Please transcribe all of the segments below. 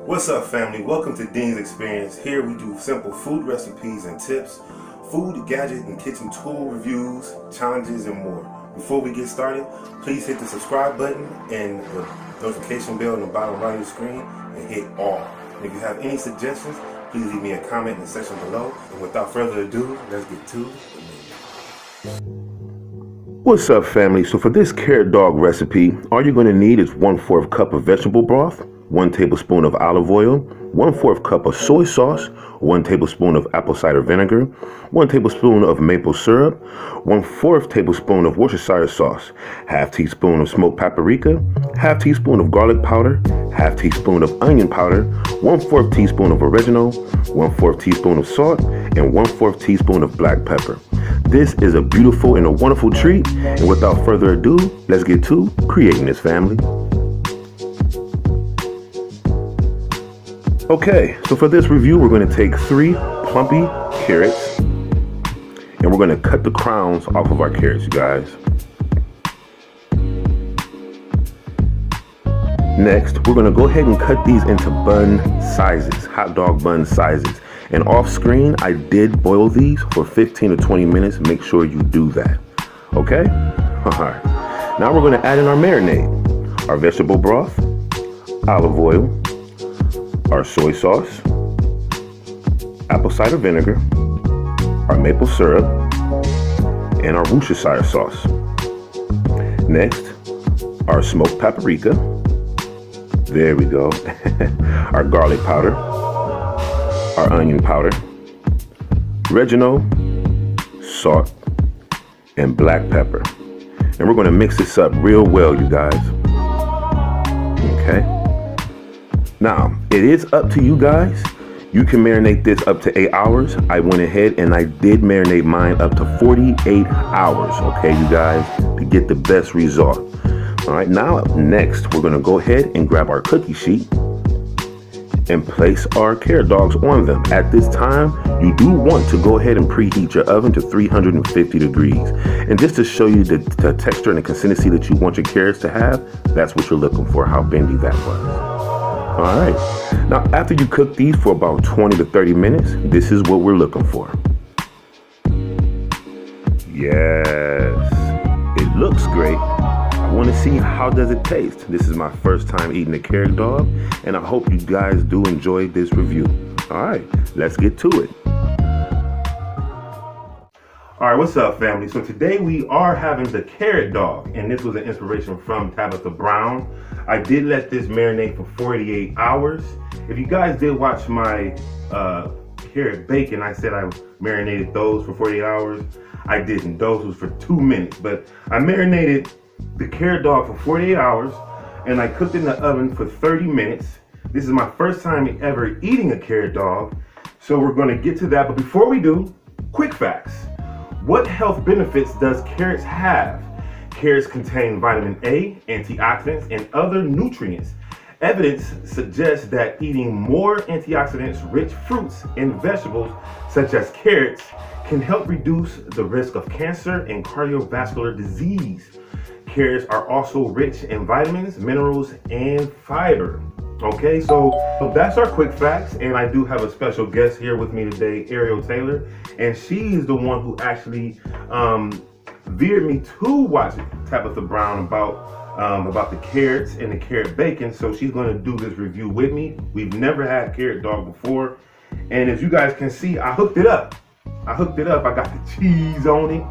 What's up, family? Welcome to Ddins Xperience. Here we do simple food recipes and tips, food, gadget, and kitchen tool reviews, challenges, and more. Before we get started, please hit the subscribe button and the notification bell on the bottom right of the screen and hit all. And if you have any suggestions, please leave me a comment in the section below. And without further ado, let's get to the menu. What's up, family? So for this carrot dog recipe, all you're going to need is 1/4 cup of vegetable broth, 1 tablespoon of olive oil, 1/4 cup of soy sauce, 1 tablespoon of apple cider vinegar, 1 tablespoon of maple syrup, 1/4 tablespoon of Worcestershire sauce, ½ teaspoon of smoked paprika, ½ teaspoon of garlic powder, ½ teaspoon of onion powder, 1/4 teaspoon of oregano, 1/4 teaspoon of salt, and 1/4 teaspoon of black pepper. This is a beautiful and a wonderful treat, and without further ado, let's get to creating this, family. Okay, so for this review, we're going to take 3 plumpy carrots, and we're going to cut the crowns off of our carrots, you guys. Next, we're going to go ahead and cut these into bun sizes, hot dog bun sizes. And off screen, I did boil these for 15 to 20 minutes. Make sure you do that. Okay? All right. Now we're going to add in our marinade. Our vegetable broth, olive oil, our soy sauce, apple cider vinegar, our maple syrup, and our Worcestershire sauce. Next, our smoked paprika. There we go. Our garlic powder, our onion powder, oregano, salt, and black pepper. And we're going to mix this up real well, you guys. Okay. Now, it is up to you guys. You can marinate this up to 8 hours. I went ahead and I did marinate mine up to 48 hours, okay, you guys, to get the best result. All right, now next, we're going to go ahead and grab our cookie sheet and place our carrot dogs on them. At this time, you do want to go ahead and preheat your oven to 350 degrees. And just to show you the texture and the consistency that you want your carrots to have, that's what you're looking for, how bendy that was. All right, now after you cook these for about 20 to 30 minutes, this is what we're looking for. Yes, it looks great. I want to see how does it taste. This is my first time eating a carrot dog, and I hope you guys do enjoy this review. All right, let's get to it. All right, what's up, family? So today we are having the carrot dog, and this was an inspiration from Tabitha Brown. I did let this marinate for 48 hours. If you guys did watch my carrot bacon, I said I marinated those for 48 hours. I didn't. Those was for 2 minutes, but I marinated the carrot dog for 48 hours, and I cooked in the oven for 30 minutes. This is my first time ever eating a carrot dog, so we're going to get to that. But before we do, quick facts. What health benefits does carrots have? Carrots contain vitamin A, antioxidants, and other nutrients. Evidence suggests that eating more antioxidants-rich fruits and vegetables, such as carrots, can help reduce the risk of cancer and cardiovascular disease. Carrots are also rich in vitamins, minerals, and fiber. Okay, so that's our quick facts, and I do have a special guest here with me today, Ariel Taylor, and she's the one who actually veered me to watch Tabitha Brown about the carrots and the carrot bacon. So she's going to do this review with me. We've never had carrot dog before, and as you guys can see, I hooked it up. I got the cheese on it.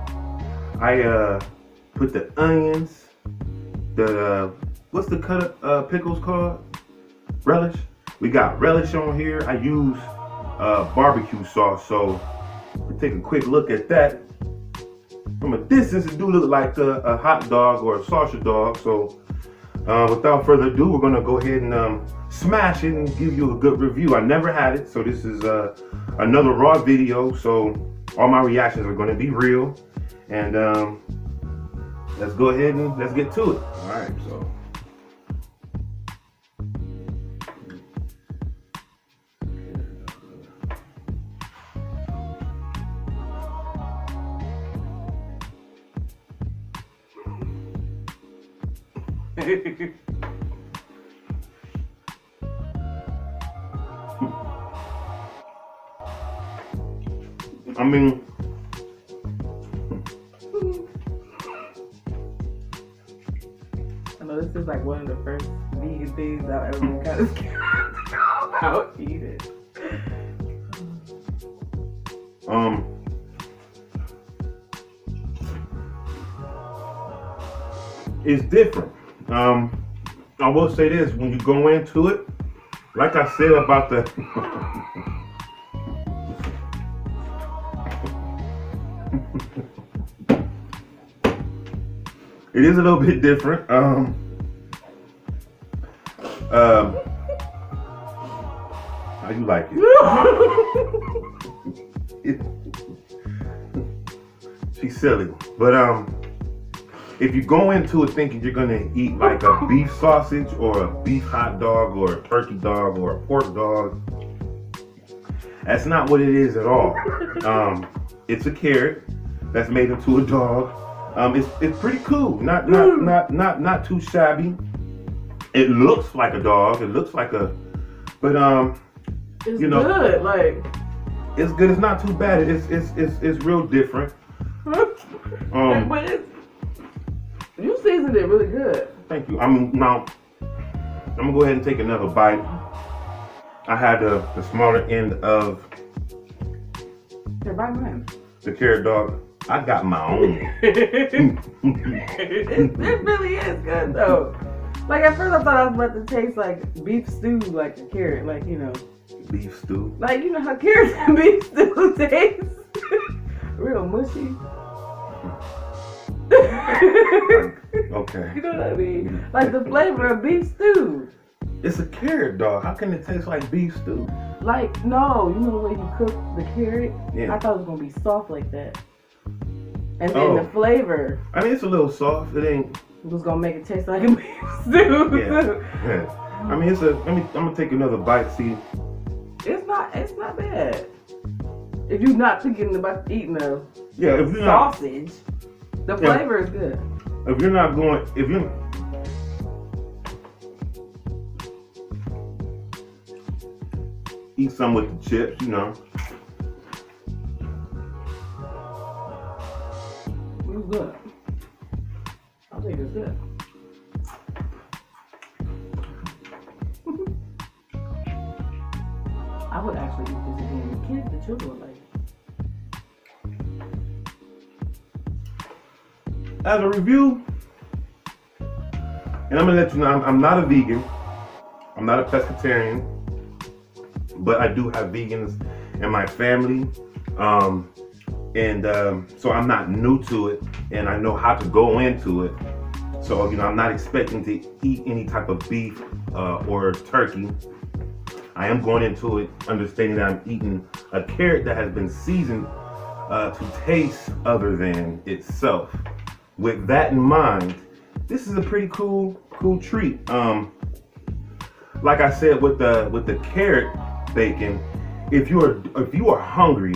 I put the onions, what's the cut up pickles called? Relish. We got relish on here. I use barbecue sauce, so we'll take a quick look at that. From a distance, it do look like a hot dog or a sausage dog. So without further ado, we're gonna go ahead and smash it and give you a good review. I never had it, so this is another raw video. So all my reactions are gonna be real, and let's go ahead and let's get to it. All right, so. mean, I know this is like one of the first vegan things I've ever been kind of scared about eating. It's different. I will say this, when you go into it, like I said about the it is a little bit different. How you like it? She's silly, but if you go into it thinking you're gonna eat like a beef sausage or a beef hot dog or a turkey dog or a pork dog, that's not what it is at all. It's a carrot that's made into a dog. It's pretty cool. Not too shabby. It looks like a dog. It looks like a, but it's you know, good. Like it's good. It's not too bad. It's real different. but it's, you seasoned it really good. Thank you. I'm gonna go ahead and take another bite. I had the smaller end of Here, bite mine. the carrot dog. I got my own. It really is good though. Like at first I thought I was about to taste like beef stew, like a carrot, like you know. Beef stew. Like you know how carrots and beef stew taste. Real mushy. Okay. You know what I mean? Like the flavor of beef stew. It's a carrot dog. How can it taste like beef stew? Like, no, you know the way you cook the carrot? Yeah. I thought it was gonna be soft like that. And then the flavor I mean, it's a little soft. It ain't. was gonna make it taste like a beef stew. Yeah. I mean, I'm gonna take another bite. See. It's not bad. If you're not thinking about eating a If you're not, sausage, the flavor is good. if you're not going, if you eat some with the chips, you know. It's good. I'll take a sip. I would actually eat this again. The children would like it. As a review, and I'm gonna let you know, I'm not a vegan. I'm not a pescatarian, but I do have vegans in my family. So I'm not new to it, and I know how to go into it. So, you know, I'm not expecting to eat any type of beef or turkey. I am going into it understanding that I'm eating a carrot that has been seasoned to taste other than itself. With that in mind, this is a pretty cool treat. Like I said, with the carrot bacon, if you are hungry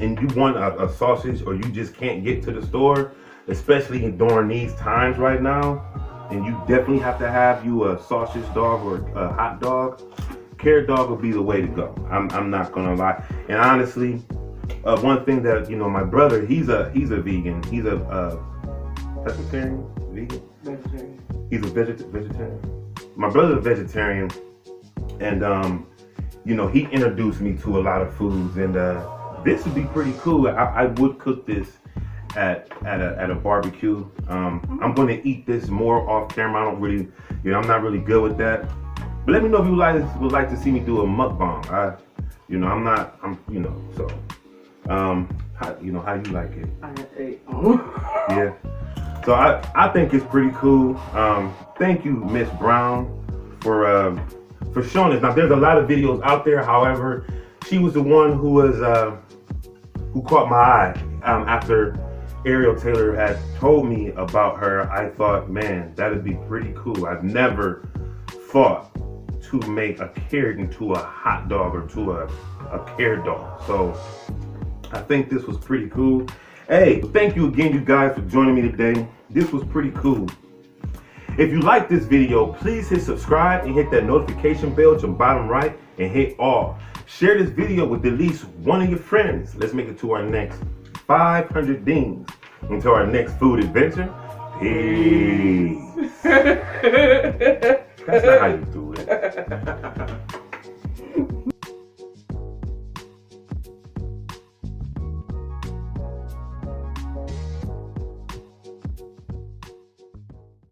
and you want a sausage, or you just can't get to the store, especially during these times right now, and you definitely have to have you a sausage dog or a hot dog, carrot dog will be the way to go. I'm not gonna lie. And honestly, one thing that, you know, my brother, he's a vegan. He's a pescatarian, vegan. Vegetarian. He's a vegetarian. My brother's a vegetarian, and you know, he introduced me to a lot of foods, and this would be pretty cool. I would cook this at a barbecue. I'm going to eat this more off camera. I don't really, you know, I'm not really good with that. But let me know if you would like to see me do a mukbang. You know, you know, so how you like it? I ate. Yeah. So I think it's pretty cool. Thank you, Miss Brown, for showing us. Now, there's a lot of videos out there. However, she was the one who caught my eye. After Ariel Taylor had told me about her, I thought, man, that'd be pretty cool. I've never thought to make a carrot into a hot dog or to a carrot dog. So I think this was pretty cool. Hey, thank you again, you guys, for joining me today. This was pretty cool. If you like this video, please hit subscribe and hit that notification bell to the bottom right and hit all. Share this video with at least one of your friends. Let's make it to our next 500 Ddins. Until our next food adventure. Peace. That's not how you do it.